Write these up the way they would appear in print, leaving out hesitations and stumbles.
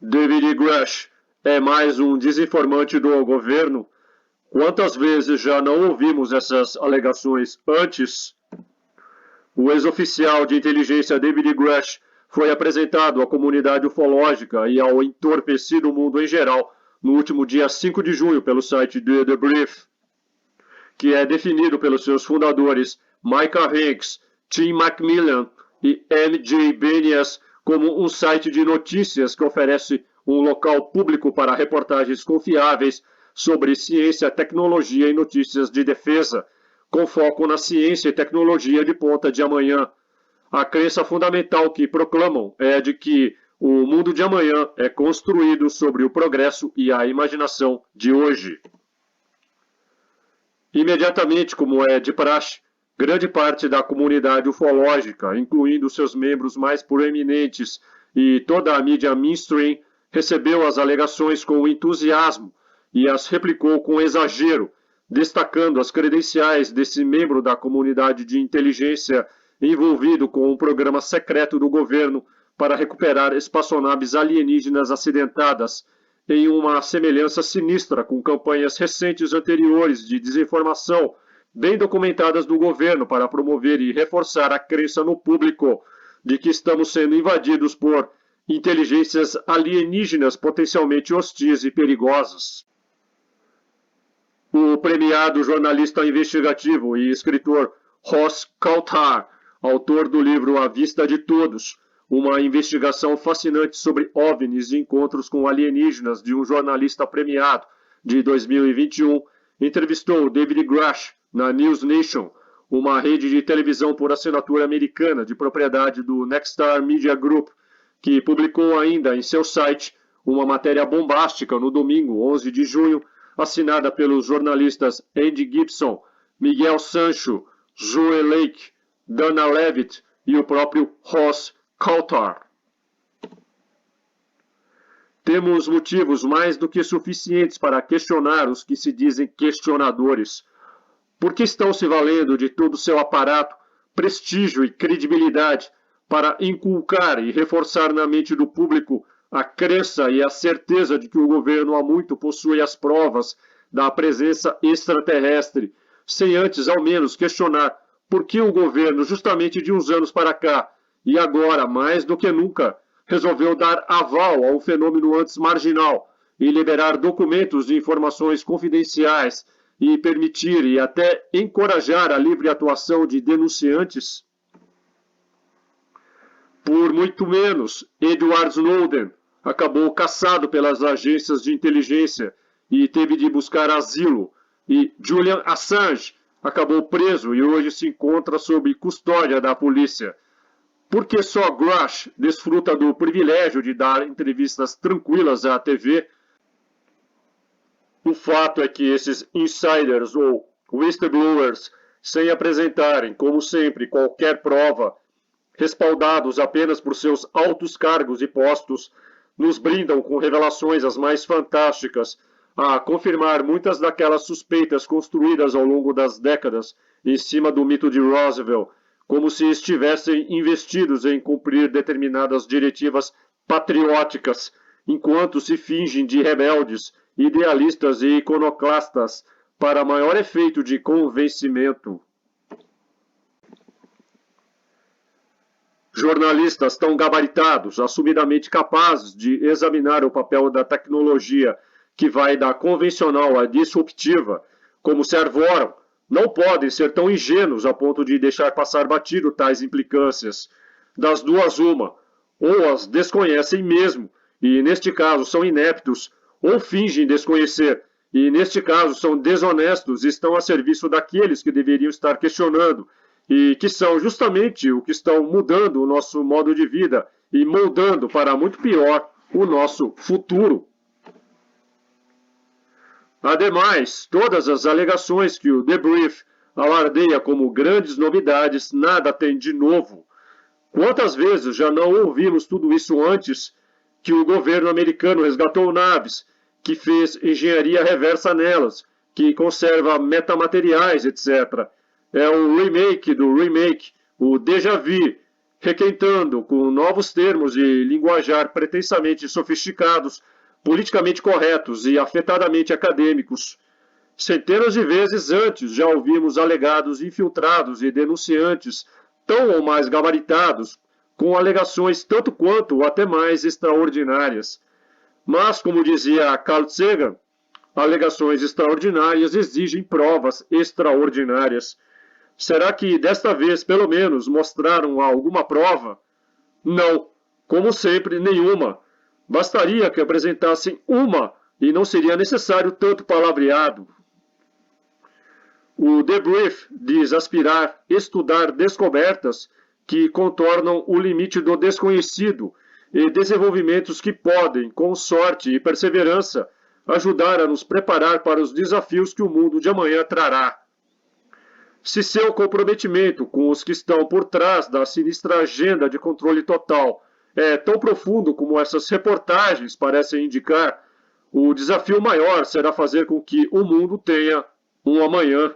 David Grush é mais um desinformante do governo? Quantas vezes já não ouvimos essas alegações antes? O ex-oficial de inteligência David Grush foi apresentado à comunidade ufológica e ao entorpecido mundo em geral no último dia 5 de junho pelo site The Brief, que é definido pelos seus fundadores Micah Hanks, Tim Macmillan e M.J. Benias como um site de notícias que oferece um local público para reportagens confiáveis sobre ciência, tecnologia e notícias de defesa, com foco na ciência e tecnologia de ponta de amanhã. A crença fundamental que proclamam é de que o mundo de amanhã é construído sobre o progresso e a imaginação de hoje. Imediatamente, como é de praxe, grande parte da comunidade ufológica, incluindo seus membros mais proeminentes e toda a mídia mainstream, recebeu as alegações com entusiasmo e as replicou com exagero, destacando as credenciais desse membro da comunidade de inteligência envolvido com um programa secreto do governo para recuperar espaçonaves alienígenas acidentadas, em uma semelhança sinistra com campanhas recentes anteriores de desinformação bem documentadas do governo para promover e reforçar a crença no público de que estamos sendo invadidos por inteligências alienígenas potencialmente hostis e perigosas. O premiado jornalista investigativo e escritor Ross Coulthard, autor do livro A Vista de Todos, uma investigação fascinante sobre OVNIs e encontros com alienígenas de um jornalista premiado, de 2021, entrevistou David Grush na News Nation, uma rede de televisão por assinatura americana de propriedade do Nexstar Media Group, que publicou ainda em seu site uma matéria bombástica no domingo, 11 de junho, assinada pelos jornalistas Andy Gibson, Miguel Sancho, Joe Lake, Dana Levitt e o próprio Ross Coulthard. Temos motivos mais do que suficientes para questionar os que se dizem questionadores. Por que estão se valendo de todo o seu aparato, prestígio e credibilidade para inculcar e reforçar na mente do público a crença e a certeza de que o governo há muito possui as provas da presença extraterrestre, sem antes ao menos questionar por que o governo, justamente de uns anos para cá, e agora, mais do que nunca, resolveu dar aval a um fenômeno antes marginal e liberar documentos de informações confidenciais e permitir e até encorajar a livre atuação de denunciantes? Por muito menos, Edward Snowden acabou caçado pelas agências de inteligência e teve de buscar asilo, e Julian Assange acabou preso e hoje se encontra sob custódia da polícia. Por que só Grush desfruta do privilégio de dar entrevistas tranquilas à TV? O fato é que esses insiders ou whistleblowers, sem apresentarem, como sempre, qualquer prova, respaldados apenas por seus altos cargos e postos, nos brindam com revelações as mais fantásticas, a confirmar muitas daquelas suspeitas construídas ao longo das décadas em cima do mito de Roswell, como se estivessem investidos em cumprir determinadas diretivas patrióticas, enquanto se fingem de rebeldes, idealistas e iconoclastas, para maior efeito de convencimento. Jornalistas tão gabaritados, assumidamente capazes de examinar o papel da tecnologia que vai da convencional à disruptiva, como se arvoram, não podem ser tão ingênuos a ponto de deixar passar batido tais implicâncias. Das duas uma, ou as desconhecem mesmo, e neste caso são ineptos, ou fingem desconhecer, e neste caso são desonestos e estão a serviço daqueles que deveriam estar questionando, e que são justamente o que estão mudando o nosso modo de vida e moldando para muito pior o nosso futuro. Ademais, todas as alegações que o The Brief alardeia como grandes novidades nada tem de novo. Quantas vezes já não ouvimos tudo isso antes? Que o governo americano resgatou naves, que fez engenharia reversa nelas, que conserva metamateriais, etc. É o remake do remake, o déjà vu, requentando com novos termos de linguajar pretensamente sofisticados, politicamente corretos e afetadamente acadêmicos. Centenas de vezes antes já ouvimos alegados infiltrados e denunciantes tão ou mais gabaritados, com alegações tanto quanto ou até mais extraordinárias. Mas, como dizia Carl Sagan, alegações extraordinárias exigem provas extraordinárias. Será que desta vez, pelo menos, mostraram alguma prova? Não, como sempre, nenhuma. Bastaria que apresentassem uma e não seria necessário tanto palavreado. O debrief diz aspirar, estudar descobertas que contornam o limite do desconhecido e desenvolvimentos que podem, com sorte e perseverança, ajudar a nos preparar para os desafios que o mundo de amanhã trará. Se seu comprometimento com os que estão por trás da sinistra agenda de controle total é tão profundo como essas reportagens parecem indicar, o desafio maior será fazer com que o mundo tenha um amanhã.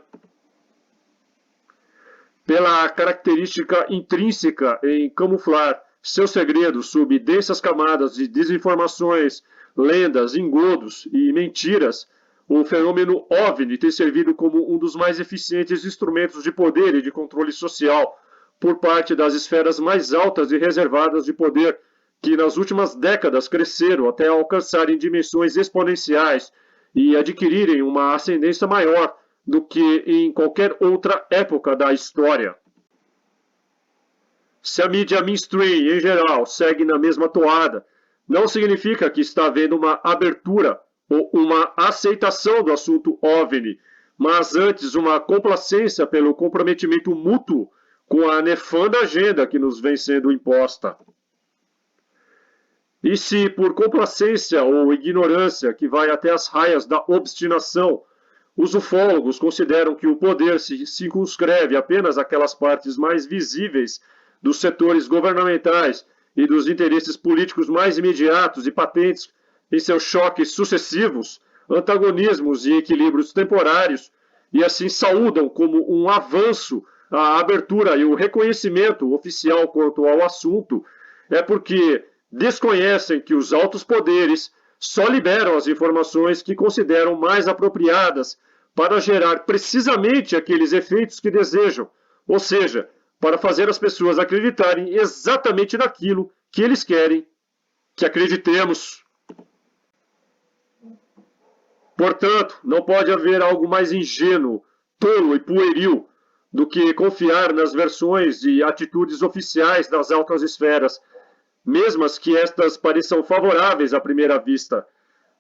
Pela característica intrínseca em camuflar seus segredos sob densas camadas de desinformações, lendas, engodos e mentiras, o fenômeno OVNI tem servido como um dos mais eficientes instrumentos de poder e de controle social por parte das esferas mais altas e reservadas de poder, que nas últimas décadas cresceram até alcançarem dimensões exponenciais e adquirirem uma ascendência maior do que em qualquer outra época da história. Se a mídia mainstream, em geral, segue na mesma toada, não significa que está havendo uma abertura ou uma aceitação do assunto OVNI, mas antes uma complacência pelo comprometimento mútuo com a nefanda agenda que nos vem sendo imposta. E se por complacência ou ignorância que vai até as raias da obstinação, os ufólogos consideram que o poder se circunscreve apenas àquelas partes mais visíveis dos setores governamentais e dos interesses políticos mais imediatos e patentes em seus choques sucessivos, antagonismos e equilíbrios temporários, e assim saúdam como um avanço a abertura e o reconhecimento oficial quanto ao assunto, é porque desconhecem que os altos poderes só liberam as informações que consideram mais apropriadas para gerar precisamente aqueles efeitos que desejam, ou seja, para fazer as pessoas acreditarem exatamente naquilo que eles querem que acreditemos. Portanto, não pode haver algo mais ingênuo, tolo e pueril do que confiar nas versões e atitudes oficiais das altas esferas, mesmas que estas pareçam favoráveis à primeira vista.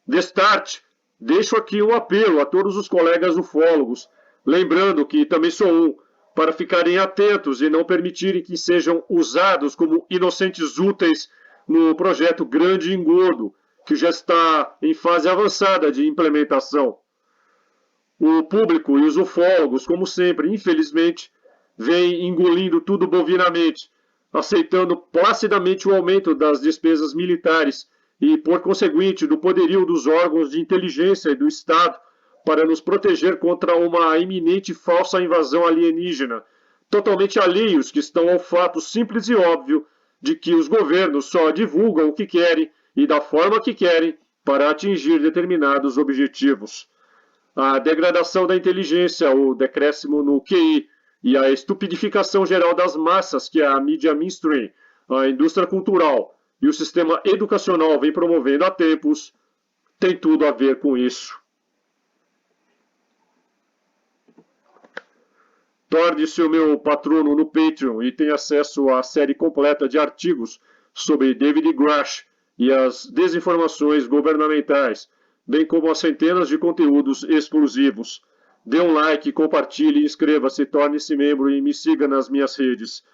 Destarte, deixo aqui um apelo a todos os colegas ufólogos, lembrando que também sou um, para ficarem atentos e não permitirem que sejam usados como inocentes úteis no projeto grande e engordo, que já está em fase avançada de implementação. O público e os ufólogos, como sempre, infelizmente, vêm engolindo tudo bovinamente, aceitando placidamente o aumento das despesas militares e, por conseguinte, do poderio dos órgãos de inteligência e do Estado para nos proteger contra uma iminente falsa invasão alienígena, totalmente alheios que estão ao fato simples e óbvio de que os governos só divulgam o que querem e da forma que querem para atingir determinados objetivos. A degradação da inteligência, o decréscimo no QI e a estupidificação geral das massas que a mídia mainstream, a indústria cultural e o sistema educacional vem promovendo há tempos, tem tudo a ver com isso. Torne-se o meu patrono no Patreon e tenha acesso à série completa de artigos sobre David Grush e as desinformações governamentais, bem como as centenas de conteúdos exclusivos. Dê um like, compartilhe, inscreva-se, torne-se membro e me siga nas minhas redes.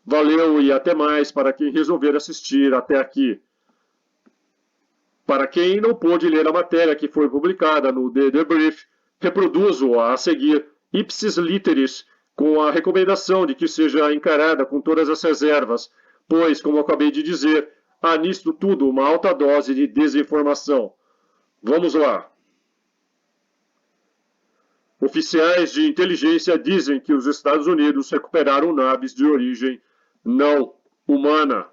Valeu e até mais para quem resolver assistir até aqui. Para quem não pôde ler a matéria que foi publicada no The Debrief, reproduzo-a a seguir, ipsis literis, com a recomendação de que seja encarada com todas as reservas, pois, como acabei de dizer, há nisto tudo uma alta dose de desinformação. Vamos lá. Oficiais de inteligência dizem que os Estados Unidos recuperaram naves de origem não humana.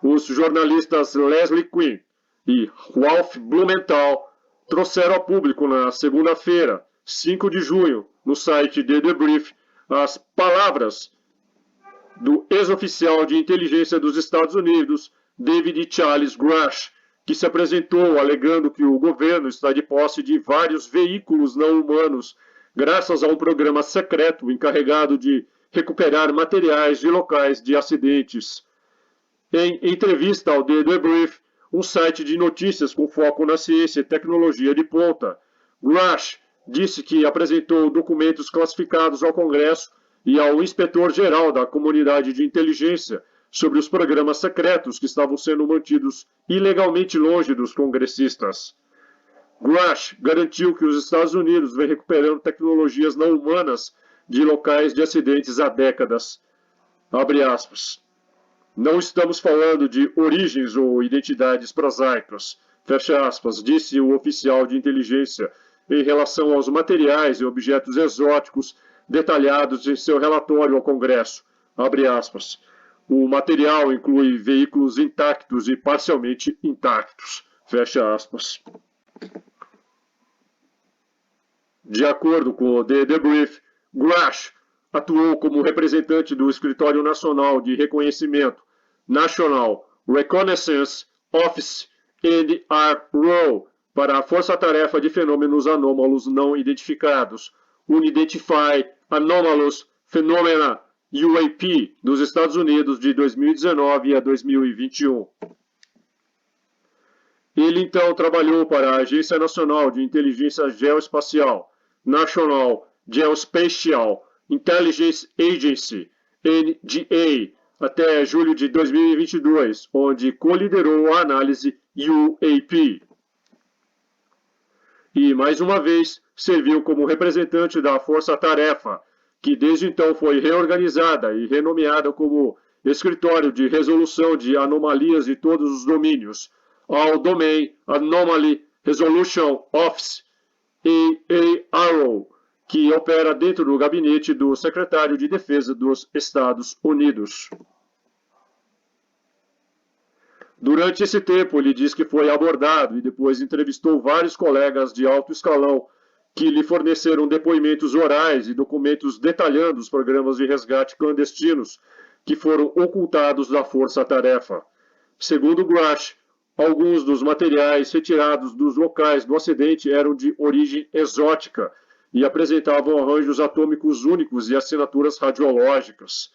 Os jornalistas Leslie Quinn e Ralph Blumenthal trouxeram ao público na segunda-feira, 5 de junho, no site The Debrief, as palavras do ex-oficial de inteligência dos Estados Unidos, David Charles Grush, que se apresentou alegando que o governo está de posse de vários veículos não humanos, graças a um programa secreto encarregado de recuperar materiais de locais de acidentes. Em entrevista ao The Debrief, um site de notícias com foco na ciência e tecnologia de ponta, Grush disse que apresentou documentos classificados ao Congresso e ao inspetor-geral da comunidade de inteligência sobre os programas secretos que estavam sendo mantidos ilegalmente longe dos congressistas. Grush garantiu que os Estados Unidos vem recuperando tecnologias não humanas de locais de acidentes há décadas. Abre aspas. Não estamos falando de origens ou identidades prosaicas, fecha aspas, disse o oficial de inteligência em relação aos materiais e objetos exóticos detalhados em seu relatório ao Congresso. Abre aspas. O material inclui veículos intactos e parcialmente intactos. Fecha aspas. De acordo com o The Debrief, Grush atuou como representante do Escritório Nacional de Reconhecimento, National Reconnaissance Office, NRO, para a Força-Tarefa de Fenômenos Anômalos Não Identificados, Unidentified Anomalous Phenomena, UAP, dos Estados Unidos de 2019 a 2021. Ele então trabalhou para a Agência Nacional de Inteligência Geoespacial, National Geospatial Intelligence Agency, NGA, até julho de 2022, onde coliderou a análise UAP. E, mais uma vez, serviu como representante da Força-Tarefa, que desde então foi reorganizada e renomeada como Escritório de Resolução de Anomalias de Todos os Domínios, ao Domain Anomaly Resolution Office, AARO, que opera dentro do gabinete do Secretário de Defesa dos Estados Unidos. Durante esse tempo, ele diz que foi abordado e depois entrevistou vários colegas de alto escalão que lhe forneceram depoimentos orais e documentos detalhando os programas de resgate clandestinos que foram ocultados da Força-Tarefa. Segundo Grush, alguns dos materiais retirados dos locais do acidente eram de origem exótica e apresentavam arranjos atômicos únicos e assinaturas radiológicas.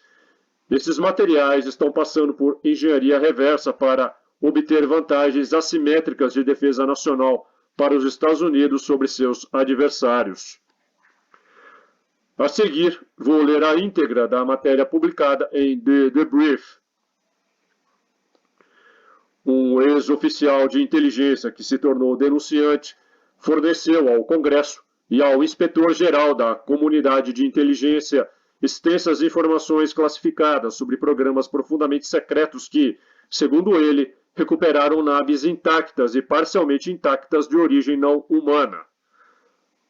Esses materiais estão passando por engenharia reversa para obter vantagens assimétricas de defesa nacional para os Estados Unidos sobre seus adversários. A seguir, vou ler a íntegra da matéria publicada em The Debrief. Um ex-oficial de inteligência que se tornou denunciante forneceu ao Congresso e ao inspetor-geral da comunidade de inteligência extensas informações classificadas sobre programas profundamente secretos que, segundo ele, recuperaram naves intactas e parcialmente intactas de origem não humana.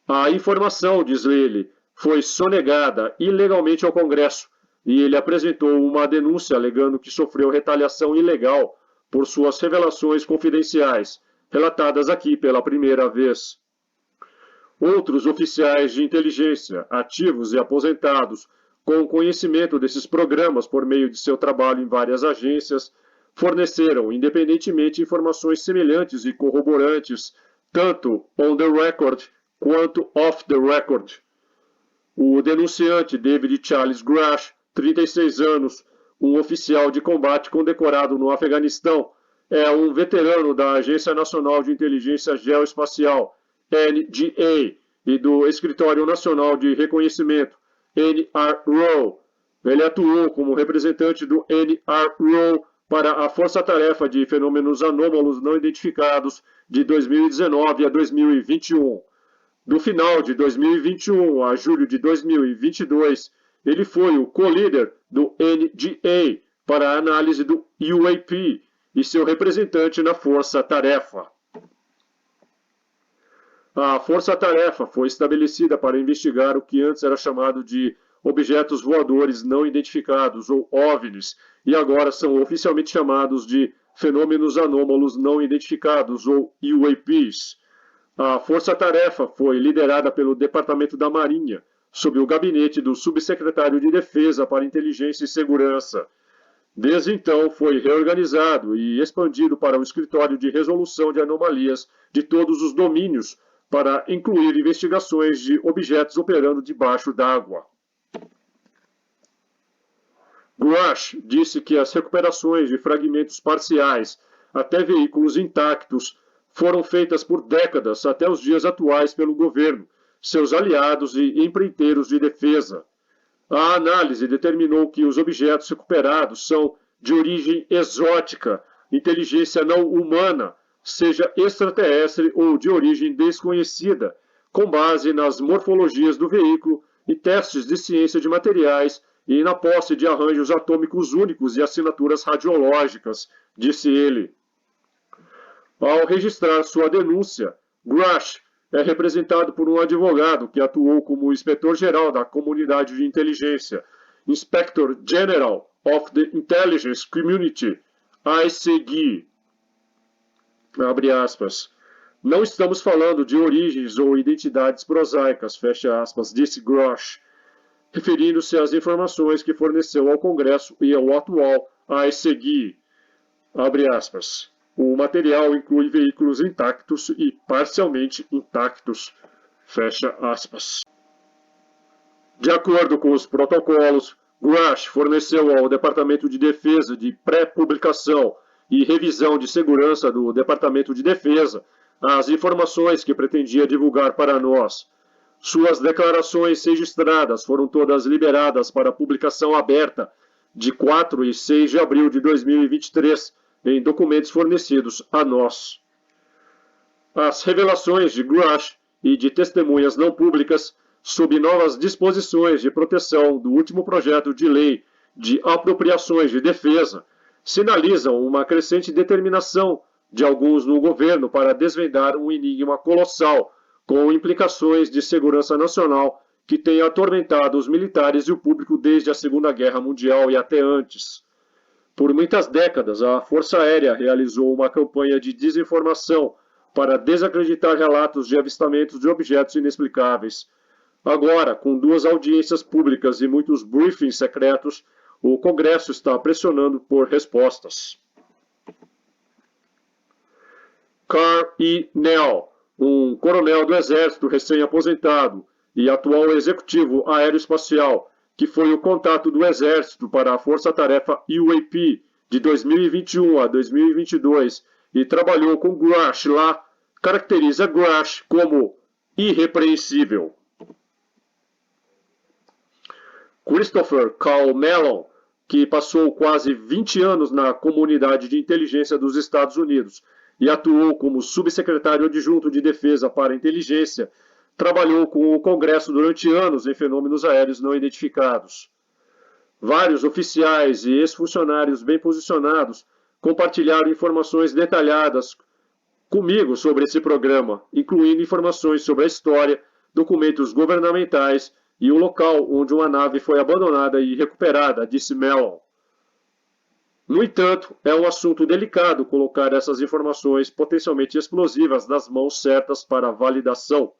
A informação, diz ele, foi sonegada ilegalmente ao Congresso e ele apresentou uma denúncia alegando que sofreu retaliação ilegal por suas revelações confidenciais, relatadas aqui pela primeira vez. Outros oficiais de inteligência, ativos e aposentados, com conhecimento desses programas por meio de seu trabalho em várias agências, forneceram independentemente informações semelhantes e corroborantes, tanto on the record quanto off the record. O denunciante David Charles Grush, 36 anos, um oficial de combate condecorado no Afeganistão, é um veterano da Agência Nacional de Inteligência Geoespacial, NGA, e do Escritório Nacional de Reconhecimento, NRO. Ele atuou como representante do NRO para a Força-Tarefa de Fenômenos Anômalos Não Identificados de 2019 a 2021. Do final de 2021 a julho de 2022, ele foi o co-líder do NGA para a análise do UAP e seu representante na Força-Tarefa. A Força-Tarefa foi estabelecida para investigar o que antes era chamado de objetos voadores não identificados, ou OVNIs, e agora são oficialmente chamados de fenômenos anômalos não identificados, ou UAPs. A força-tarefa foi liderada pelo Departamento da Marinha, sob o gabinete do Subsecretário de Defesa para Inteligência e Segurança. Desde então, foi reorganizado e expandido para o Escritório de Resolução de Anomalias de todos os domínios, para incluir investigações de objetos operando debaixo d'água. Grush disse que as recuperações de fragmentos parciais até veículos intactos foram feitas por décadas até os dias atuais pelo governo, seus aliados e empreiteiros de defesa. A análise determinou que os objetos recuperados são de origem exótica, inteligência não humana, seja extraterrestre ou de origem desconhecida, com base nas morfologias do veículo e testes de ciência de materiais e na posse de arranjos atômicos únicos e assinaturas radiológicas, disse ele. Ao registrar sua denúncia, Grush é representado por um advogado que atuou como inspetor-geral da comunidade de inteligência, Inspector General of the Intelligence Community, ICG. Abre aspas. Não estamos falando de origens ou identidades prosaicas, fecha aspas, disse Grush, referindo-se às informações que forneceu ao Congresso e ao atual ICG. Abre aspas. O material inclui veículos intactos e parcialmente intactos. Fecha aspas. De acordo com os protocolos, Grush forneceu ao Departamento de Defesa de pré-publicação e revisão de segurança do Departamento de Defesa as informações que pretendia divulgar para nós. Suas declarações registradas foram todas liberadas para publicação aberta de 4 e 6 de abril de 2023, em documentos fornecidos a nós. As revelações de Grush e de testemunhas não públicas, sob novas disposições de proteção do último projeto de lei de apropriações de defesa, sinalizam uma crescente determinação de alguns no governo para desvendar um enigma colossal, com implicações de segurança nacional que tem atormentado os militares e o público desde a Segunda Guerra Mundial e até antes. Por muitas décadas, a Força Aérea realizou uma campanha de desinformação para desacreditar relatos de avistamentos de objetos inexplicáveis. Agora, com 2 audiências públicas e muitos briefings secretos, o Congresso está pressionando por respostas. Carl E. Nell, um coronel do Exército recém-aposentado e atual executivo aeroespacial, que foi o contato do Exército para a Força-Tarefa UAP de 2021 a 2022 e trabalhou com Grush lá, caracteriza Grush como irrepreensível. Christopher Carl Mellon, que passou quase 20 anos na comunidade de inteligência dos Estados Unidos e atuou como subsecretário adjunto de defesa para inteligência, trabalhou com o Congresso durante anos em fenômenos aéreos não identificados. Vários oficiais e ex-funcionários bem posicionados compartilharam informações detalhadas comigo sobre esse programa, incluindo informações sobre a história, documentos governamentais e o local onde uma nave foi abandonada e recuperada, disse Mellon. No entanto, é um assunto delicado colocar essas informações potencialmente explosivas nas mãos certas para validação.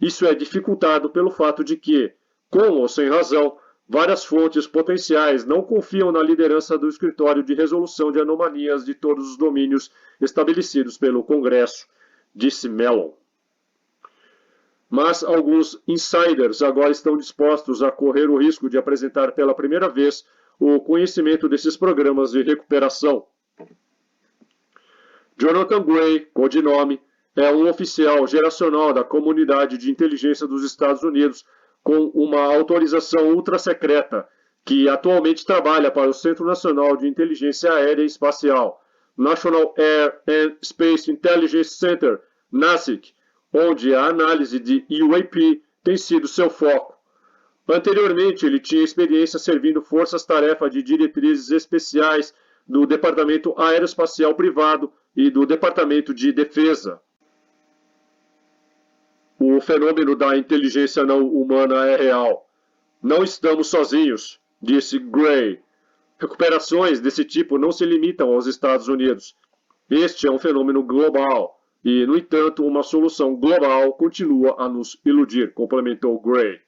Isso é dificultado pelo fato de que, com ou sem razão, várias fontes potenciais não confiam na liderança do Escritório de Resolução de Anomalias de todos os domínios estabelecidos pelo Congresso, disse Mellon. Mas alguns insiders agora estão dispostos a correr o risco de apresentar pela primeira vez o conhecimento desses programas de recuperação. Jonathan Gray, codinome, é um oficial geracional da comunidade de inteligência dos Estados Unidos com uma autorização ultra-secreta que atualmente trabalha para o Centro Nacional de Inteligência Aérea e Espacial, National Air and Space Intelligence Center, NASIC, onde a análise de UAP tem sido seu foco. Anteriormente, ele tinha experiência servindo forças-tarefa de diretrizes especiais do Departamento Aeroespacial Privado e do Departamento de Defesa. O fenômeno da inteligência não humana é real. Não estamos sozinhos, disse Gray. Recuperações desse tipo não se limitam aos Estados Unidos. Este é um fenômeno global e, no entanto, uma solução global continua a nos iludir, complementou Gray.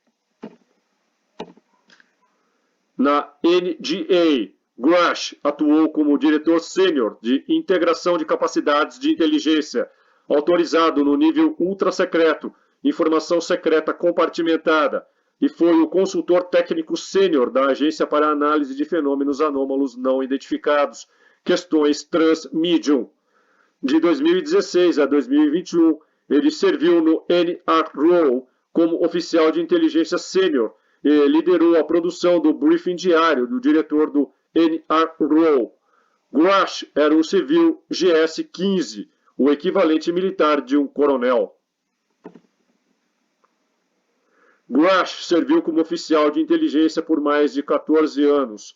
Na NGA, Grush atuou como diretor sênior de integração de capacidades de inteligência, autorizado no nível ultra-secreto, informação secreta compartimentada, e foi o consultor técnico sênior da Agência para Análise de Fenômenos Anômalos Não Identificados, questões Transmedium. De 2016 a 2021, ele serviu no NRO como oficial de inteligência sênior e liderou a produção do briefing diário do diretor do NRO. Grush era um civil GS-15, o equivalente militar de um coronel. Grush serviu como oficial de inteligência por mais de 14 anos.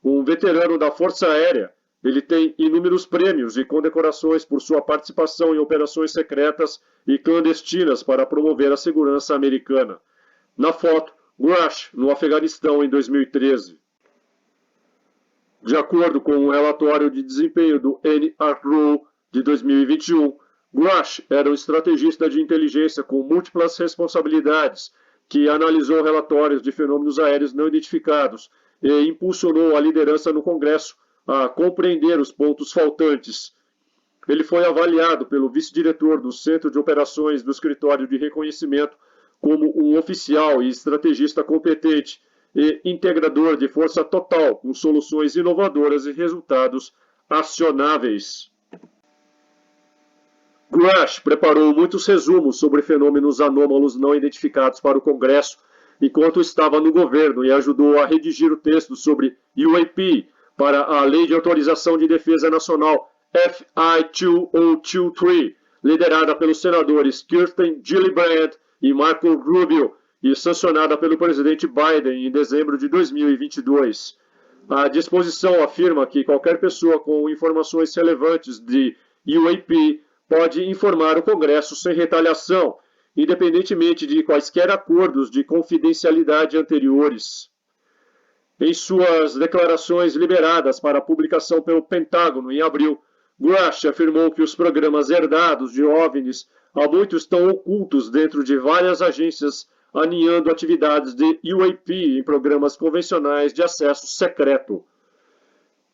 Um veterano da Força Aérea, ele tem inúmeros prêmios e condecorações por sua participação em operações secretas e clandestinas para promover a segurança americana. Na foto, Grush, no Afeganistão, em 2013. De acordo com um relatório de desempenho do NRO de 2021, Grush era um estrategista de inteligência com múltiplas responsabilidades, que analisou relatórios de fenômenos aéreos não identificados e impulsionou a liderança no Congresso a compreender os pontos faltantes. Ele foi avaliado pelo vice-diretor do Centro de Operações do Escritório de Reconhecimento como um oficial e estrategista competente e integrador de força total, com soluções inovadoras e resultados acionáveis. Grush preparou muitos resumos sobre fenômenos anômalos não identificados para o Congresso enquanto estava no governo e ajudou a redigir o texto sobre UAP para a Lei de Autorização de Defesa Nacional FI 2023, liderada pelos senadores Kirsten Gillibrand e Marco Rubio e sancionada pelo presidente Biden em dezembro de 2022. A disposição afirma que qualquer pessoa com informações relevantes de UAP pode informar o Congresso sem retaliação, independentemente de quaisquer acordos de confidencialidade anteriores. Em suas declarações liberadas para publicação pelo Pentágono em abril, Grush afirmou que os programas herdados de OVNIs há muito estão ocultos dentro de várias agências, aninhando atividades de UAP em programas convencionais de acesso secreto.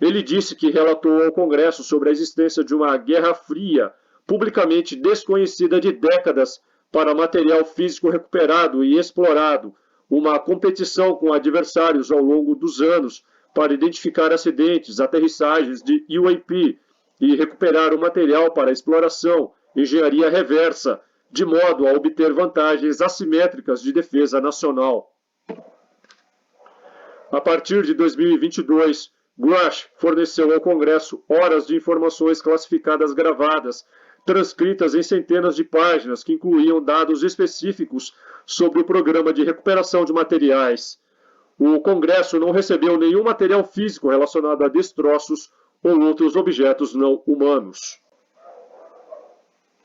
Ele disse que relatou ao Congresso sobre a existência de uma guerra fria, publicamente desconhecida de décadas, para material físico recuperado e explorado, uma competição com adversários ao longo dos anos para identificar acidentes, aterrissagens de UAP e recuperar o material para exploração, engenharia reversa, de modo a obter vantagens assimétricas de defesa nacional. A partir de 2022, Grush forneceu ao Congresso horas de informações classificadas gravadas, transcritas em centenas de páginas que incluíam dados específicos sobre o programa de recuperação de materiais. O Congresso não recebeu nenhum material físico relacionado a destroços ou outros objetos não humanos.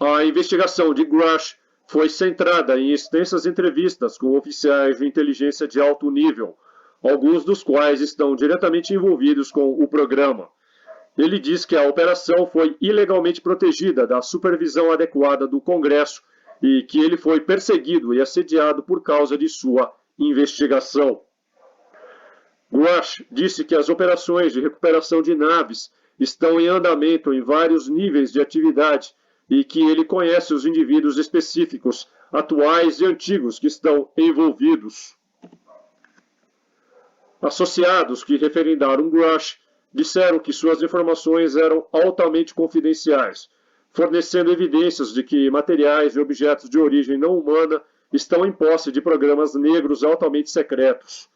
A investigação de Grush foi centrada em extensas entrevistas com oficiais de inteligência de alto nível, alguns dos quais estão diretamente envolvidos com o programa. Ele diz que a operação foi ilegalmente protegida da supervisão adequada do Congresso e que ele foi perseguido e assediado por causa de sua investigação. Grush disse que as operações de recuperação de naves estão em andamento em vários níveis de atividade e que ele conhece os indivíduos específicos, atuais e antigos, que estão envolvidos. Associados que referendaram Grush disseram que suas informações eram altamente confidenciais, fornecendo evidências de que materiais e objetos de origem não humana estão em posse de programas negros altamente secretos.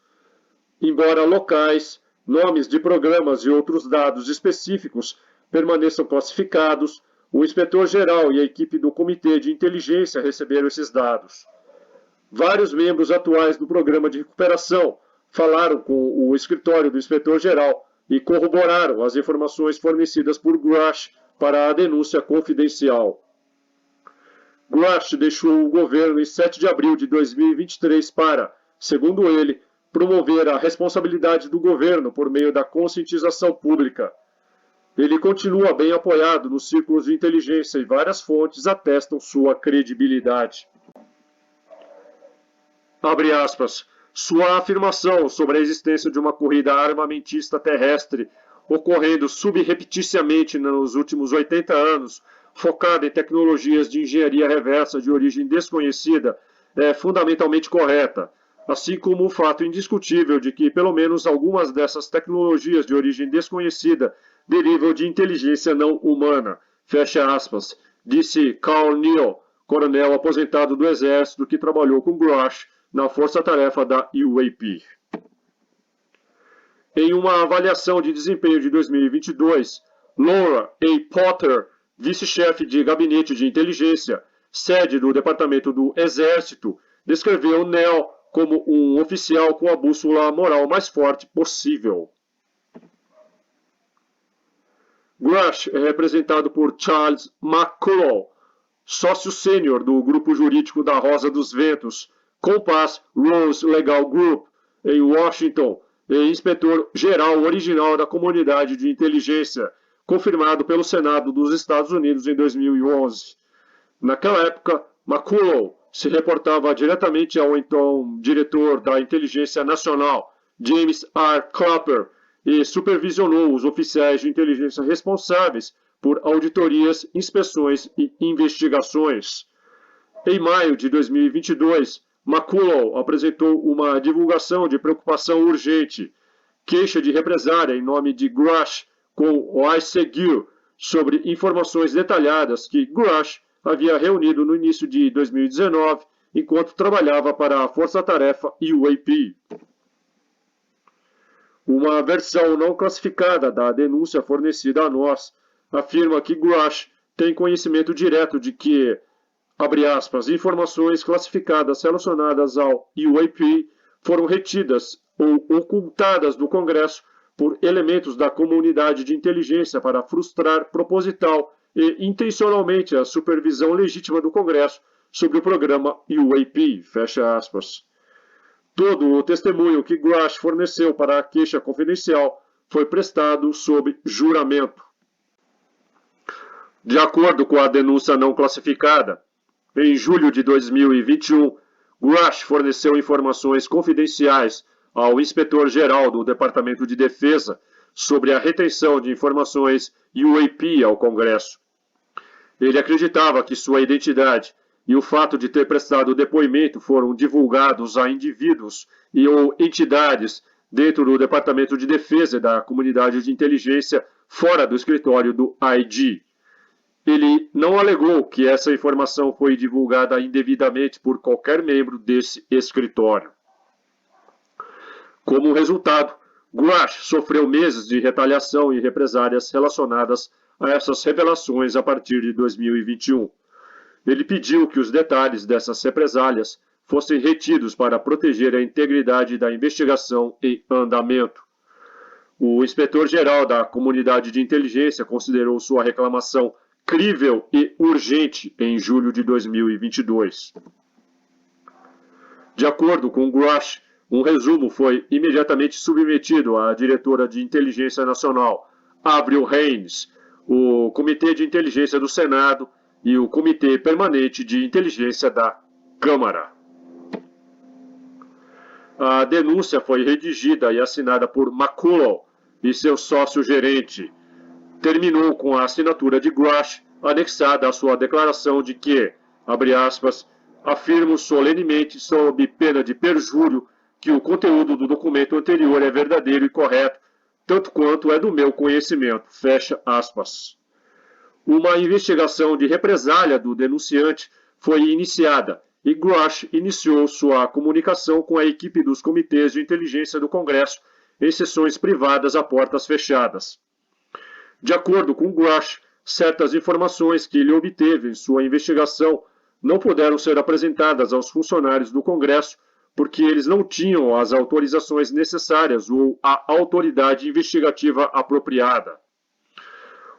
Embora locais, nomes de programas e outros dados específicos permaneçam classificados, o inspetor-geral e a equipe do Comitê de Inteligência receberam esses dados. Vários membros atuais do programa de recuperação falaram com o escritório do inspetor-geral e corroboraram as informações fornecidas por Grush para a denúncia confidencial. Grush deixou o governo em 7 de abril de 2023 para, segundo ele, promover a responsabilidade do governo por meio da conscientização pública. Ele continua bem apoiado nos círculos de inteligência e várias fontes atestam sua credibilidade. Abre aspas. Sua afirmação sobre a existência de uma corrida armamentista terrestre ocorrendo subrepticiamente nos últimos 80 anos, focada em tecnologias de engenharia reversa de origem desconhecida, é fundamentalmente correta, assim como o fato indiscutível de que pelo menos algumas dessas tecnologias de origem desconhecida derivam de inteligência não humana, fecha aspas, disse Carl Neal, coronel aposentado do Exército que trabalhou com Grush na força-tarefa da UAP. Em uma avaliação de desempenho de 2022, Laura A. Potter, vice-chefe de gabinete de inteligência, sede do Departamento do Exército, descreveu Neal como um oficial com a bússola moral mais forte possível. Grush é representado por Charles McCullough, sócio sênior do grupo jurídico da Rosa dos Ventos, Compass Rose Legal Group, em Washington, e inspetor-geral original da Comunidade de Inteligência, confirmado pelo Senado dos Estados Unidos em 2011. Naquela época, McCullough se reportava diretamente ao então diretor da Inteligência Nacional, James R. Clapper, e supervisionou os oficiais de inteligência responsáveis por auditorias, inspeções e investigações. Em maio de 2022, McCullough apresentou uma divulgação de preocupação urgente, queixa de represária em nome de Grush com o ICEGIL sobre informações detalhadas que Grush havia reunido no início de 2019 enquanto trabalhava para a força-tarefa UAP. Uma versão não classificada da denúncia fornecida a nós afirma que Grush tem conhecimento direto de que, abre aspas, informações classificadas relacionadas ao UAP foram retidas ou ocultadas do Congresso por elementos da comunidade de inteligência para frustrar proposital e intencionalmente a supervisão legítima do Congresso sobre o programa UAP, fecha aspas. Todo o testemunho que Grush forneceu para a queixa confidencial foi prestado sob juramento. De acordo com a denúncia não classificada, em julho de 2021, Grush forneceu informações confidenciais ao inspetor-geral do Departamento de Defesa sobre a retenção de informações UAP ao Congresso. Ele acreditava que sua identidade e o fato de ter prestado depoimento foram divulgados a indivíduos e ou entidades dentro do Departamento de Defesa e da Comunidade de Inteligência fora do escritório do IG. Ele não alegou que essa informação foi divulgada indevidamente por qualquer membro desse escritório. Como resultado, Grush sofreu meses de retaliação e represálias relacionadas a essas revelações a partir de 2021. Ele pediu que os detalhes dessas represálias fossem retidos para proteger a integridade da investigação em andamento. O inspetor-geral da Comunidade de Inteligência considerou sua reclamação crível e urgente em julho de 2022. De acordo com Grush, um resumo foi imediatamente submetido à diretora de Inteligência Nacional, Avril Haines, o Comitê de Inteligência do Senado e o Comitê Permanente de Inteligência da Câmara. A denúncia foi redigida e assinada por McCullough e seu sócio-gerente. Terminou com a assinatura de Grush, anexada à sua declaração de que, abre aspas, afirmo solenemente sob pena de perjúrio que o conteúdo do documento anterior é verdadeiro e correto, tanto quanto é do meu conhecimento, fecha aspas. Uma investigação de represália do denunciante foi iniciada e Grush iniciou sua comunicação com a equipe dos comitês de inteligência do Congresso em sessões privadas a portas fechadas. De acordo com Grush, certas informações que ele obteve em sua investigação não puderam ser apresentadas aos funcionários do Congresso porque eles não tinham as autorizações necessárias ou a autoridade investigativa apropriada.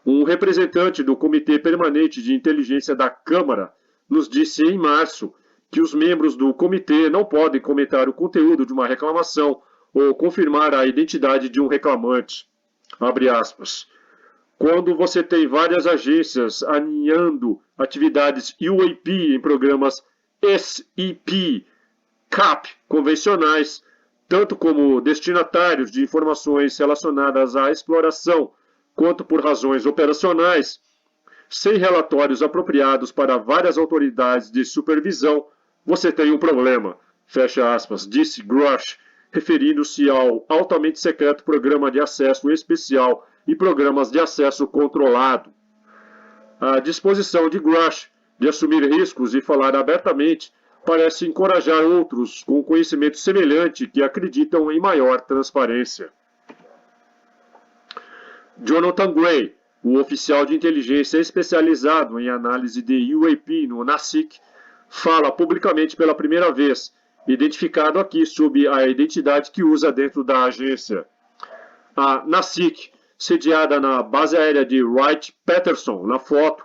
Um representante do Comitê Permanente de Inteligência da Câmara nos disse em março que os membros do comitê não podem comentar o conteúdo de uma reclamação ou confirmar a identidade de um reclamante. Abre aspas. Quando você tem várias agências alinhando atividades UAP em programas SEP, CAP convencionais, tanto como destinatários de informações relacionadas à exploração, quanto por razões operacionais, sem relatórios apropriados para várias autoridades de supervisão, você tem um problema, fecha aspas, disse Grush, referindo-se ao altamente secreto Programa de Acesso Especial e Programas de Acesso Controlado. A disposição de Grush de assumir riscos e falar abertamente parece encorajar outros com conhecimento semelhante que acreditam em maior transparência. Jonathan Gray, o oficial de inteligência especializado em análise de UAP no NASIC, fala publicamente pela primeira vez, identificado aqui sob a identidade que usa dentro da agência. A NASIC, sediada na base aérea de Wright-Patterson, na foto,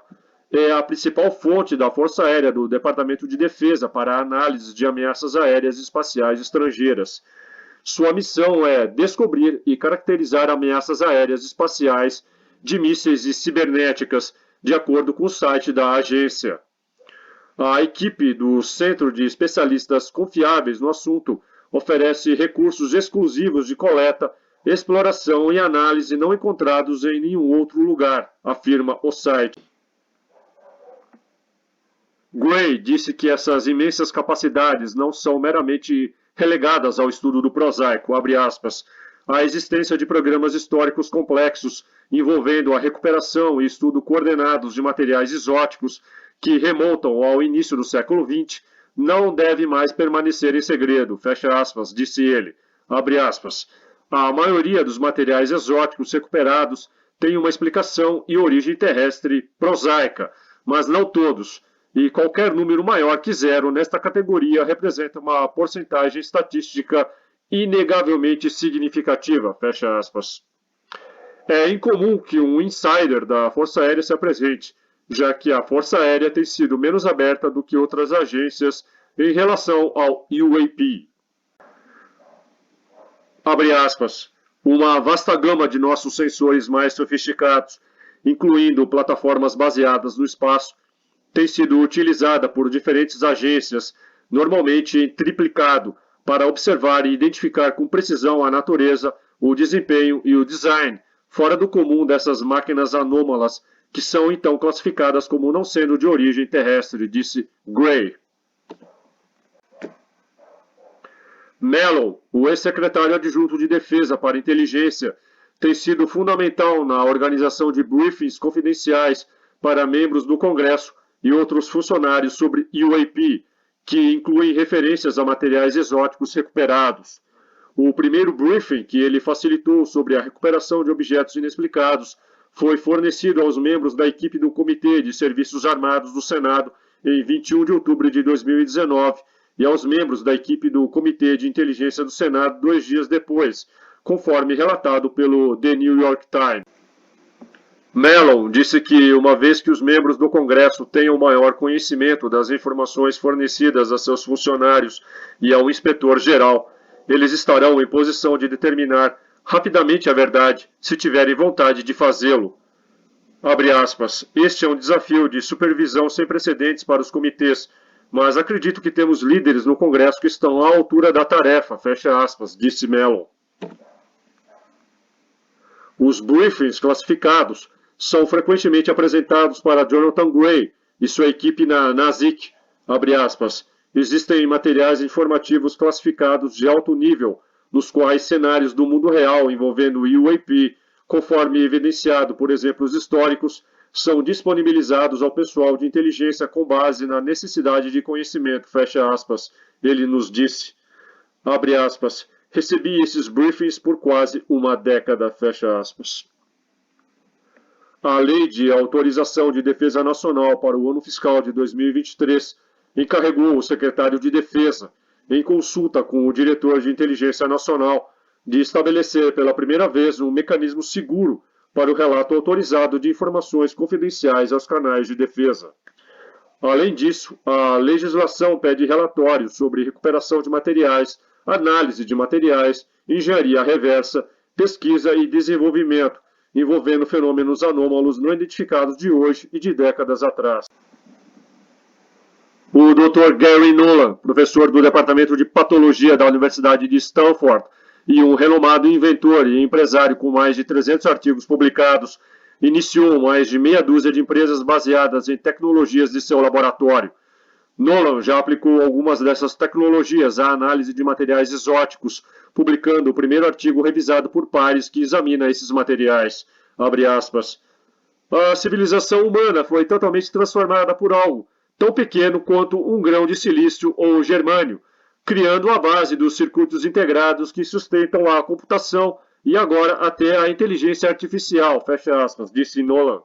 é a principal fonte da Força Aérea do Departamento de Defesa para a análise de ameaças aéreas e espaciais estrangeiras. Sua missão é descobrir e caracterizar ameaças aéreas e espaciais de mísseis e cibernéticas, de acordo com o site da agência. A equipe do Centro de Especialistas Confiáveis no assunto oferece recursos exclusivos de coleta, exploração e análise não encontrados em nenhum outro lugar, afirma o site. Gray disse que essas imensas capacidades não são meramente relegadas ao estudo do prosaico, abre aspas, a existência de programas históricos complexos envolvendo a recuperação e estudo coordenados de materiais exóticos que remontam ao início do século XX não deve mais permanecer em segredo, fecha aspas, disse ele, abre aspas. A maioria dos materiais exóticos recuperados tem uma explicação e origem terrestre prosaica, mas não todos, e qualquer número maior que zero nesta categoria representa uma porcentagem estatística inegavelmente significativa, fecha aspas. É incomum que um insider da Força Aérea se apresente, já que a Força Aérea tem sido menos aberta do que outras agências em relação ao UAP. Abre aspas. Uma vasta gama de nossos sensores mais sofisticados, incluindo plataformas baseadas no espaço, tem sido utilizada por diferentes agências, normalmente em triplicado, para observar e identificar com precisão a natureza, o desempenho e o design, fora do comum dessas máquinas anômalas, que são então classificadas como não sendo de origem terrestre, disse Gray. Mellon, o ex-secretário adjunto de Defesa para Inteligência, tem sido fundamental na organização de briefings confidenciais para membros do Congresso e outros funcionários sobre UAP, que incluem referências a materiais exóticos recuperados. O primeiro briefing que ele facilitou sobre a recuperação de objetos inexplicados foi fornecido aos membros da equipe do Comitê de Serviços Armados do Senado em 21 de outubro de 2019 e aos membros da equipe do Comitê de Inteligência do Senado 2 dias depois, conforme relatado pelo The New York Times. Mellon disse que, uma vez que os membros do Congresso tenham maior conhecimento das informações fornecidas a seus funcionários e ao inspetor-geral, eles estarão em posição de determinar rapidamente a verdade, se tiverem vontade de fazê-lo. Abre aspas. Este é um desafio de supervisão sem precedentes para os comitês, mas acredito que temos líderes no Congresso que estão à altura da tarefa, fecha aspas, disse Mellon. Os briefings classificados são frequentemente apresentados para Jonathan Gray e sua equipe na NASIC, abre aspas. Existem materiais informativos classificados de alto nível, nos quais cenários do mundo real envolvendo o UAP, conforme evidenciado por exemplos históricos, são disponibilizados ao pessoal de inteligência com base na necessidade de conhecimento, fecha aspas, ele nos disse, abre aspas, recebi esses briefings por quase uma década, fecha aspas. A Lei de Autorização de Defesa Nacional para o ano fiscal de 2023 encarregou o secretário de Defesa, em consulta com o diretor de Inteligência Nacional, de estabelecer pela primeira vez um mecanismo seguro para o relato autorizado de informações confidenciais aos canais de defesa. Além disso, a legislação pede relatórios sobre recuperação de materiais análise de materiais, engenharia reversa, pesquisa e desenvolvimento, envolvendo fenômenos anômalos não identificados de hoje e de décadas atrás. O Dr. Gary Nolan, professor do Departamento de Patologia da Universidade de Stanford e um renomado inventor e empresário com mais de 300 artigos publicados, iniciou mais de meia dúzia de empresas baseadas em tecnologias de seu laboratório. Nolan já aplicou algumas dessas tecnologias à análise de materiais exóticos, publicando o primeiro artigo revisado por pares que examina esses materiais. Abre aspas. A civilização humana foi totalmente transformada por algo tão pequeno quanto um grão de silício ou germânio, criando a base dos circuitos integrados que sustentam a computação e agora até a inteligência artificial, fecha aspas, disse Nolan.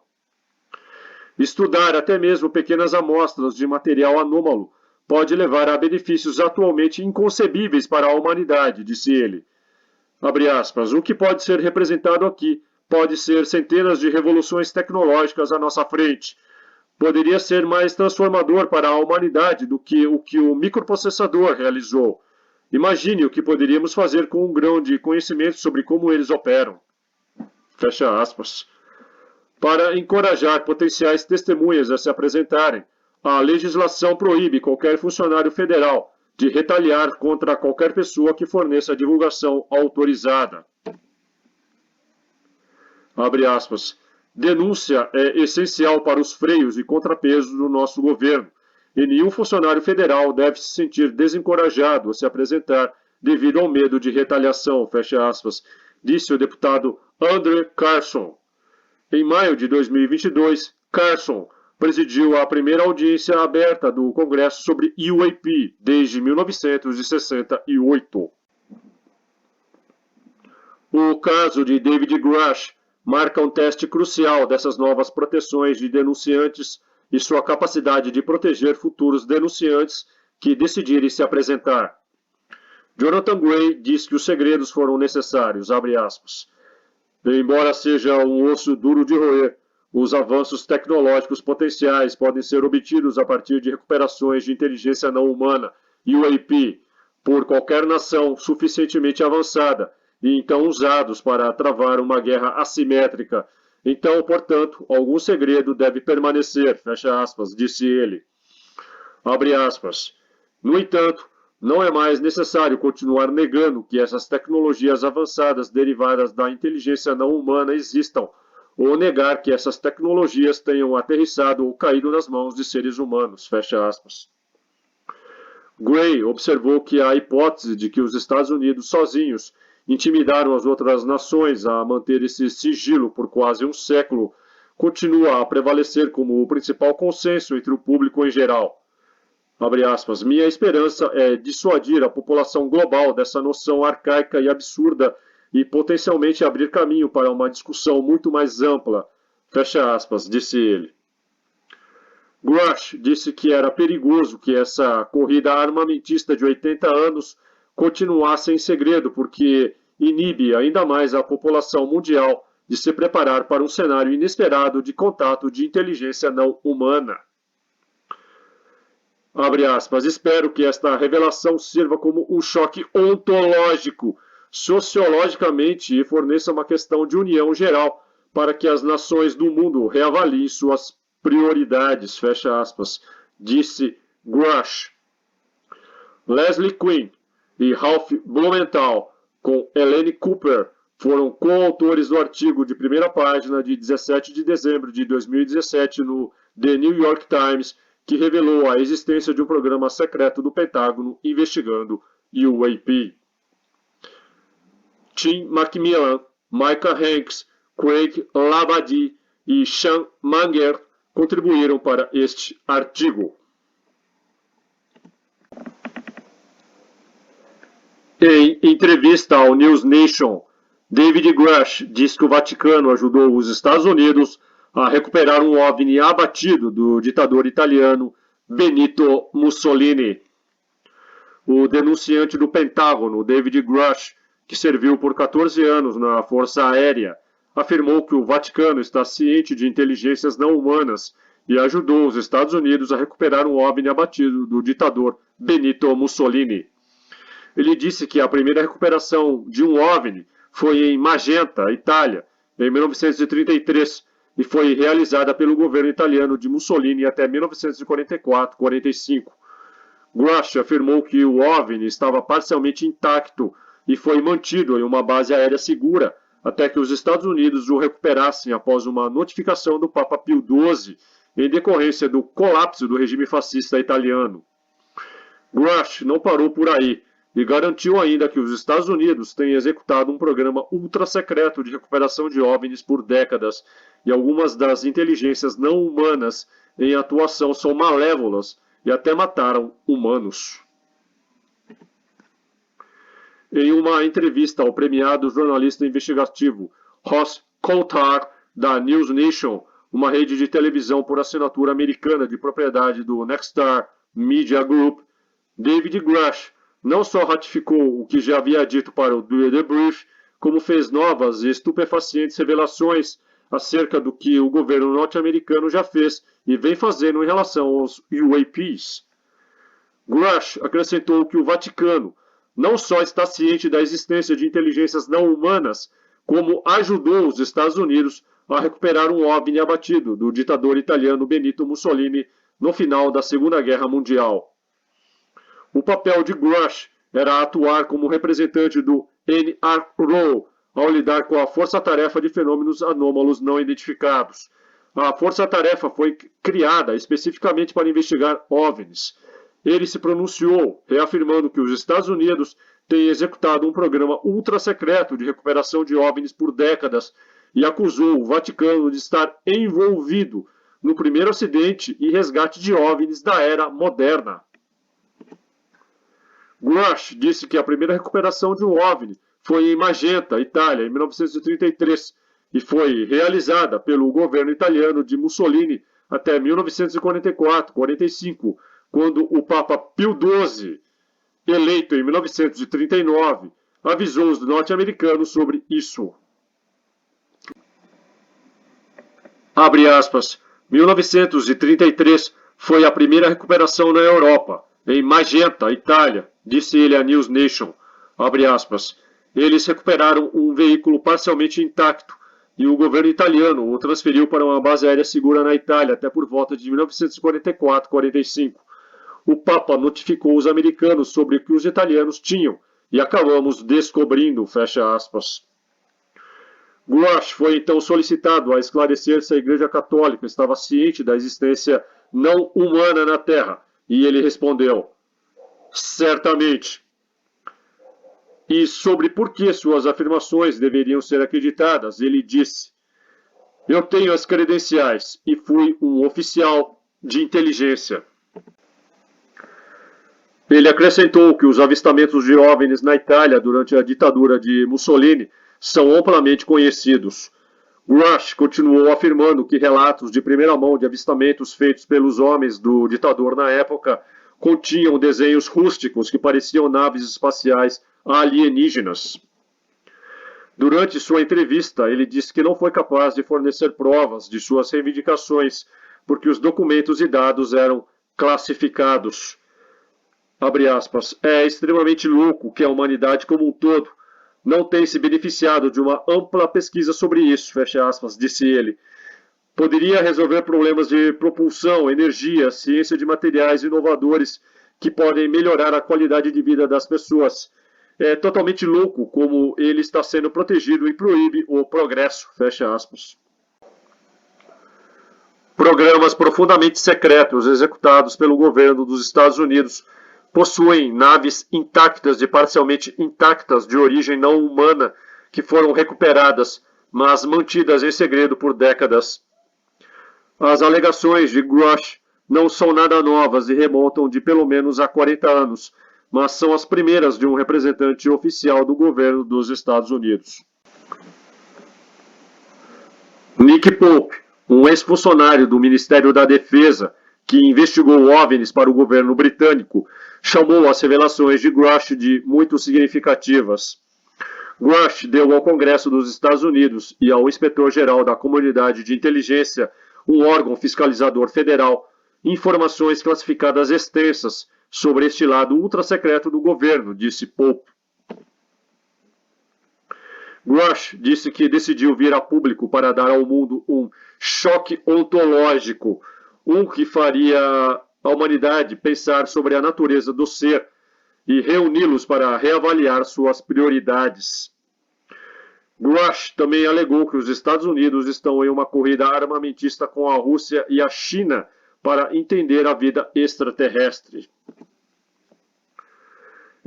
Estudar até mesmo pequenas amostras de material anômalo pode levar a benefícios atualmente inconcebíveis para a humanidade, disse ele. Abre aspas, o que pode ser representado aqui pode ser centenas de revoluções tecnológicas à nossa frente. Poderia ser mais transformador para a humanidade do que o microprocessador realizou. Imagine o que poderíamos fazer com um grão de conhecimento sobre como eles operam. Fecha aspas. Para encorajar potenciais testemunhas a se apresentarem, a legislação proíbe qualquer funcionário federal de retaliar contra qualquer pessoa que forneça divulgação autorizada. Abre aspas. Denúncia é essencial para os freios e contrapesos do nosso governo, e nenhum funcionário federal deve se sentir desencorajado a se apresentar devido ao medo de retaliação, fecha aspas, disse o deputado Andrew Carson. Em maio de 2022, Carson presidiu a primeira audiência aberta do Congresso sobre UAP desde 1968. O caso de David Grush marca um teste crucial dessas novas proteções de denunciantes e sua capacidade de proteger futuros denunciantes que decidirem se apresentar. Jonathan Gray diz que os segredos foram necessários, abre aspas. Embora seja um osso duro de roer, os avanços tecnológicos potenciais podem ser obtidos a partir de recuperações de inteligência não humana, UAP, por qualquer nação suficientemente avançada, e então usados para travar uma guerra assimétrica. Então, portanto, algum segredo deve permanecer, fecha aspas, disse ele. Abre aspas. No entanto, não é mais necessário continuar negando que essas tecnologias avançadas derivadas da inteligência não humana existam, ou negar que essas tecnologias tenham aterrissado ou caído nas mãos de seres humanos, fecha aspas. Gray observou que a hipótese de que os Estados Unidos sozinhos intimidaram as outras nações a manter esse sigilo por quase um século continua a prevalecer como o principal consenso entre o público em geral. Abre aspas, minha esperança é dissuadir a população global dessa noção arcaica e absurda e potencialmente abrir caminho para uma discussão muito mais ampla, fecha aspas, disse ele. Grush disse que era perigoso que essa corrida armamentista de 80 anos continuasse em segredo, porque inibe ainda mais a população mundial de se preparar para um cenário inesperado de contato de inteligência não humana. Abre aspas, espero que esta revelação sirva como um choque ontológico, sociologicamente, e forneça uma questão de união geral para que as nações do mundo reavaliem suas prioridades, fecha aspas, disse Grush. Leslie Quinn e Ralph Blumenthal, com Elaine Cooper, foram coautores do artigo de primeira página de 17 de dezembro de 2017 no The New York Times, que revelou a existência de um programa secreto do Pentágono investigando UAP. Tim Macmillan, Micah Hanks, Craig Labadie e Sean Manger contribuíram para este artigo. Em entrevista ao News Nation, David Grush diz que o Vaticano ajudou os Estados Unidos a recuperar um OVNI abatido do ditador italiano Benito Mussolini. O denunciante do Pentágono, David Grush, que serviu por 14 anos na Força Aérea, afirmou que o Vaticano está ciente de inteligências não humanas e ajudou os Estados Unidos a recuperar um OVNI abatido do ditador Benito Mussolini. Ele disse que a primeira recuperação de um OVNI foi em Magenta, Itália, em 1933, e foi realizada pelo governo italiano de Mussolini até 1944-45. Grush afirmou que o OVNI estava parcialmente intacto e foi mantido em uma base aérea segura até que os Estados Unidos o recuperassem após uma notificação do Papa Pio XII em decorrência do colapso do regime fascista italiano. Grush não parou por aí e garantiu ainda que os Estados Unidos têm executado um programa ultra-secreto de recuperação de OVNIs por décadas e algumas das inteligências não humanas em atuação são malévolas e até mataram humanos. Em uma entrevista ao premiado jornalista investigativo Ross Coulthard, da News Nation, uma rede de televisão por assinatura americana de propriedade do Nexstar Media Group, David Grush não só ratificou o que já havia dito para o The Brief, como fez novas e estupefacientes revelações acerca do que o governo norte-americano já fez e vem fazendo em relação aos UAPs. Grush acrescentou que o Vaticano não só está ciente da existência de inteligências não humanas, como ajudou os Estados Unidos a recuperar um OVNI abatido do ditador italiano Benito Mussolini no final da Segunda Guerra Mundial. O papel de Grush era atuar como representante do NRO ao lidar com a Força-Tarefa de Fenômenos Anômalos Não Identificados. A Força-Tarefa foi criada especificamente para investigar OVNIs. Ele se pronunciou, reafirmando que os Estados Unidos têm executado um programa ultra-secreto de recuperação de OVNIs por décadas e acusou o Vaticano de estar envolvido no primeiro acidente e resgate de OVNIs da era moderna. Grush disse que a primeira recuperação de um OVNI foi em Magenta, Itália, em 1933, e foi realizada pelo governo italiano de Mussolini até 1944-45, quando o Papa Pio XII, eleito em 1939, avisou os norte-americanos sobre isso. Abre aspas, 1933 foi a primeira recuperação na Europa, em Magenta, Itália, disse ele à News Nation. Abre aspas, eles recuperaram um veículo parcialmente intacto e o governo italiano o transferiu para uma base aérea segura na Itália até por volta de 1944-45. O Papa notificou os americanos sobre o que os italianos tinham e acabamos descobrindo, fecha aspas. Grush foi então solicitado a esclarecer se a Igreja Católica estava ciente da existência não humana na Terra, e ele respondeu, certamente. E sobre por que suas afirmações deveriam ser acreditadas, ele disse, eu tenho as credenciais e fui um oficial de inteligência. Ele acrescentou que os avistamentos de OVNIs na Itália durante a ditadura de Mussolini são amplamente conhecidos. Grush continuou afirmando que relatos de primeira mão de avistamentos feitos pelos homens do ditador na época continham desenhos rústicos que pareciam naves espaciais alienígenas. Durante sua entrevista, ele disse que não foi capaz de fornecer provas de suas reivindicações porque os documentos e dados eram classificados. Abre aspas, é extremamente louco que a humanidade como um todo não tem se beneficiado de uma ampla pesquisa sobre isso, fecha aspas, disse ele. Poderia resolver problemas de propulsão, energia, ciência de materiais inovadores que podem melhorar a qualidade de vida das pessoas. É totalmente louco como ele está sendo protegido e proíbe o progresso, fecha aspas. Programas profundamente secretos executados pelo governo dos Estados Unidos possuem naves intactas e parcialmente intactas de origem não humana que foram recuperadas, mas mantidas em segredo por décadas. As alegações de Grush não são nada novas e remontam de pelo menos há 40 anos, mas são as primeiras de um representante oficial do governo dos Estados Unidos. Nick Pope, um ex-funcionário do Ministério da Defesa que investigou OVNIs para o governo britânico, chamou as revelações de Grush de muito significativas. Grush deu ao Congresso dos Estados Unidos e ao Inspetor-Geral da Comunidade de Inteligência, um órgão fiscalizador federal, informações classificadas extensas sobre este lado ultra-secreto do governo, disse Pope. Grush disse que decidiu vir a público para dar ao mundo um choque ontológico, que faria a humanidade pensar sobre a natureza do ser e reuni-los para reavaliar suas prioridades. Grush também alegou que os Estados Unidos estão em uma corrida armamentista com a Rússia e a China para entender a vida extraterrestre.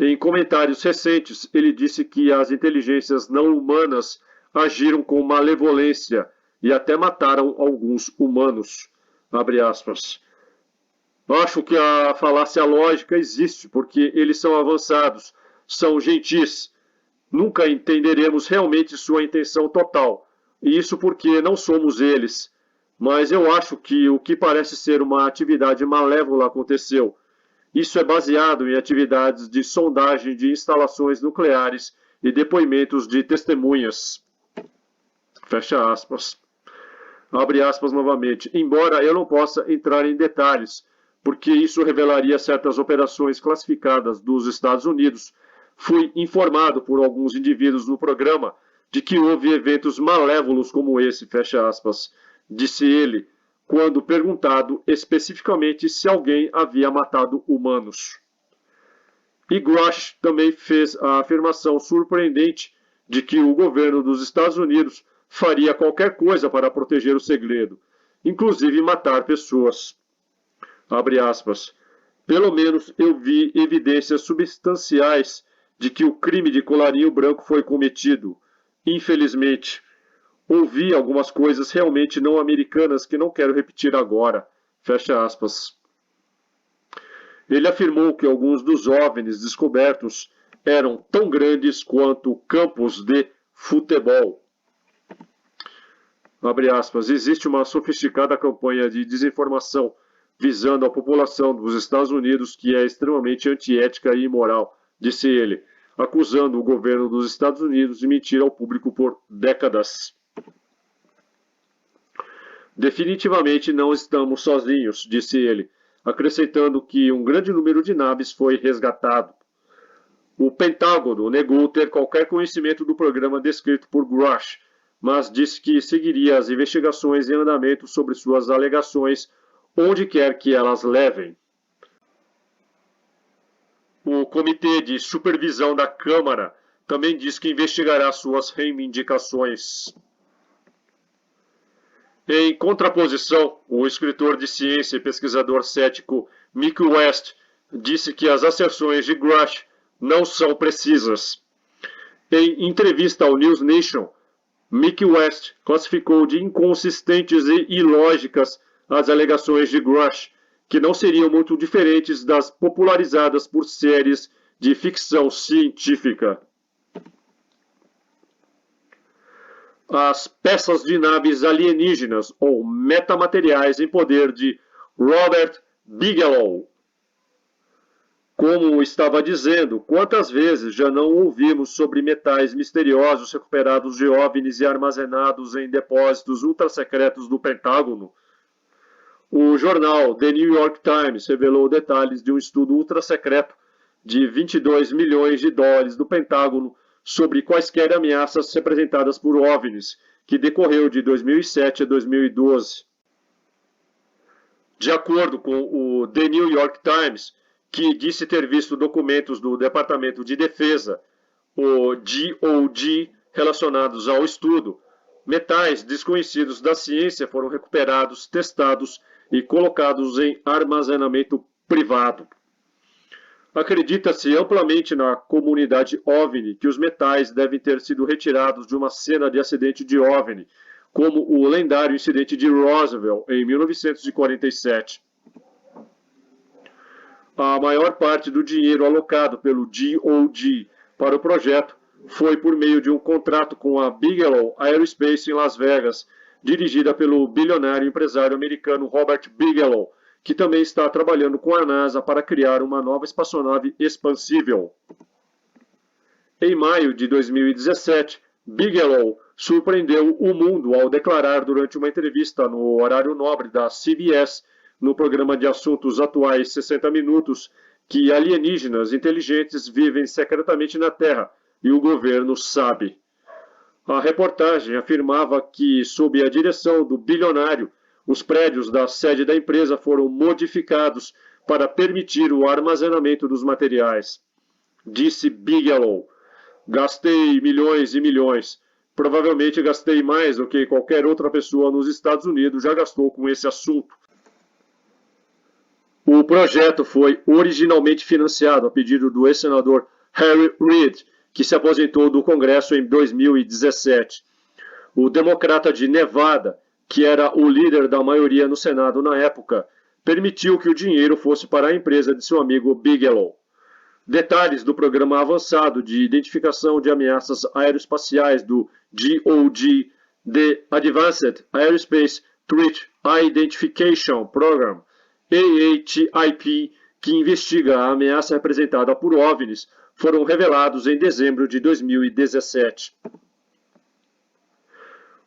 Em comentários recentes, ele disse que as inteligências não humanas agiram com malevolência e até mataram alguns humanos. Abre aspas. Acho que a falácia lógica existe, porque eles são avançados, são gentis. Nunca entenderemos realmente sua intenção total, e isso porque não somos eles. Mas eu acho que o que parece ser uma atividade malévola aconteceu. Isso é baseado em atividades de sondagem de instalações nucleares e depoimentos de testemunhas. Fecha aspas. Abre aspas novamente. Embora eu não possa entrar em detalhes, porque isso revelaria certas operações classificadas dos Estados Unidos, fui informado por alguns indivíduos no programa de que houve eventos malévolos como esse, fecha aspas, disse ele, quando perguntado especificamente se alguém havia matado humanos. E Grush também fez a afirmação surpreendente de que o governo dos Estados Unidos faria qualquer coisa para proteger o segredo, inclusive matar pessoas. Abre aspas. Pelo menos eu vi evidências substanciais de que o crime de colarinho branco foi cometido. Infelizmente, ouvi algumas coisas realmente não americanas que não quero repetir agora. Fecha aspas. Ele afirmou que alguns dos OVNIs descobertos eram tão grandes quanto campos de futebol. Abre aspas. Existe uma sofisticada campanha de desinformação visando a população dos Estados Unidos que é extremamente antiética e imoral, disse ele, acusando o governo dos Estados Unidos de mentir ao público por décadas. Definitivamente não estamos sozinhos, disse ele, acrescentando que um grande número de naves foi resgatado. O Pentágono negou ter qualquer conhecimento do programa descrito por Grush, mas disse que seguiria as investigações em andamento sobre suas alegações, onde quer que elas levem. O Comitê de Supervisão da Câmara também diz que investigará suas reivindicações. Em contraposição, o escritor de ciência e pesquisador cético Mick West disse que as asserções de Grush não são precisas. Em entrevista ao News Nation, Mick West classificou de inconsistentes e ilógicas as alegações de Grush, que não seriam muito diferentes das popularizadas por séries de ficção científica. As peças de naves alienígenas ou metamateriais em poder de Robert Bigelow. Como estava dizendo, quantas vezes já não ouvimos sobre metais misteriosos recuperados de OVNIs e armazenados em depósitos ultrasecretos do Pentágono? O jornal The New York Times revelou detalhes de um estudo ultrasecreto de 22 milhões de dólares do Pentágono sobre quaisquer ameaças representadas por OVNIs, que decorreu de 2007 a 2012. De acordo com o The New York Times, que disse ter visto documentos do Departamento de Defesa, o DoD, relacionados ao estudo, metais desconhecidos da ciência foram recuperados, testados e colocados em armazenamento privado. Acredita-se amplamente na comunidade OVNI que os metais devem ter sido retirados de uma cena de acidente de OVNI, como o lendário incidente de Roswell em 1947. A maior parte do dinheiro alocado pelo DoD para o projeto foi por meio de um contrato com a Bigelow Aerospace em Las Vegas, dirigida pelo bilionário empresário americano Robert Bigelow, que também está trabalhando com a NASA para criar uma nova espaçonave expansível. Em maio de 2017, Bigelow surpreendeu o mundo ao declarar durante uma entrevista no horário nobre da CBS, no programa de assuntos atuais 60 Minutos, que alienígenas inteligentes vivem secretamente na Terra e o governo sabe. A reportagem afirmava que, sob a direção do bilionário, os prédios da sede da empresa foram modificados para permitir o armazenamento dos materiais. Disse Bigelow: gastei milhões e milhões. Provavelmente gastei mais do que qualquer outra pessoa nos Estados Unidos já gastou com esse assunto. O projeto foi originalmente financiado a pedido do ex-senador Harry Reid, que se aposentou do Congresso em 2017. O democrata de Nevada, que era o líder da maioria no Senado na época, permitiu que o dinheiro fosse para a empresa de seu amigo Bigelow. Detalhes do programa avançado de identificação de ameaças aeroespaciais do DoD, The Advanced Aerospace Threat Identification Program, AATIP, que investiga a ameaça representada por OVNIs, foram revelados em dezembro de 2017.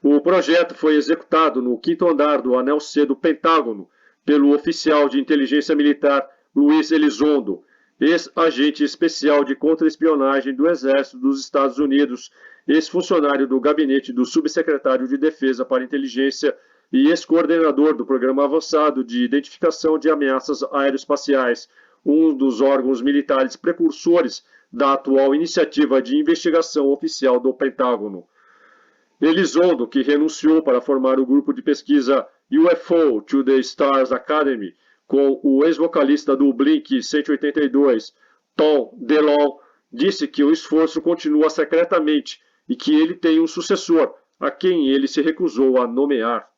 O projeto foi executado no quinto andar do anel C do Pentágono pelo oficial de inteligência militar Luiz Elizondo, ex-agente especial de contra-espionagem do Exército dos Estados Unidos, ex-funcionário do gabinete do subsecretário de Defesa para Inteligência e ex-coordenador do Programa Avançado de Identificação de Ameaças Aeroespaciais, um dos órgãos militares precursores da atual iniciativa de investigação oficial do Pentágono. Elizondo, que renunciou para formar o grupo de pesquisa UFO to the Stars Academy, com o ex-vocalista do Blink-182, Tom DeLonge, disse que o esforço continua secretamente e que ele tem um sucessor, a quem ele se recusou a nomear.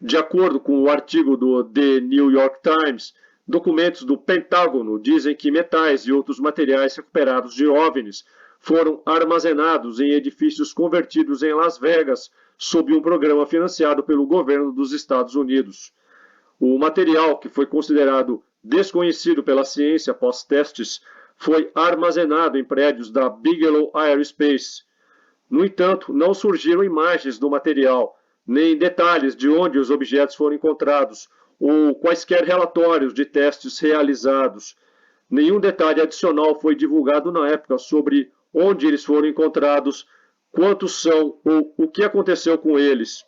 De acordo com o artigo do The New York Times, documentos do Pentágono dizem que metais e outros materiais recuperados de OVNIs foram armazenados em edifícios convertidos em Las Vegas sob um programa financiado pelo governo dos Estados Unidos. O material, que foi considerado desconhecido pela ciência após testes, foi armazenado em prédios da Bigelow Aerospace. No entanto, não surgiram imagens do material, nem detalhes de onde os objetos foram encontrados, ou quaisquer relatórios de testes realizados. Nenhum detalhe adicional foi divulgado na época sobre onde eles foram encontrados, quantos são ou o que aconteceu com eles.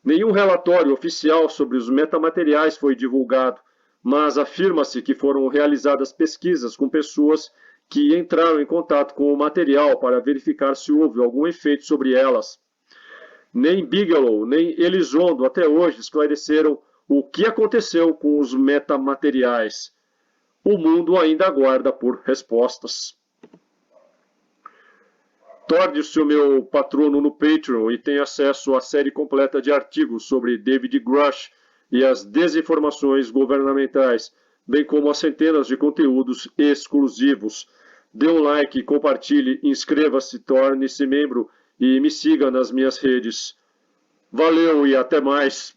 Nenhum relatório oficial sobre os metamateriais foi divulgado, mas afirma-se que foram realizadas pesquisas com pessoas que entraram em contato com o material para verificar se houve algum efeito sobre elas. Nem Bigelow, nem Elizondo até hoje esclareceram o que aconteceu com os metamateriais. O mundo ainda aguarda por respostas. Torne-se o meu patrono no Patreon e tenha acesso à série completa de artigos sobre David Grush e as desinformações governamentais, bem como a centenas de conteúdos exclusivos. Dê um like, compartilhe, inscreva-se, torne-se membro e me siga nas minhas redes. Valeu e até mais!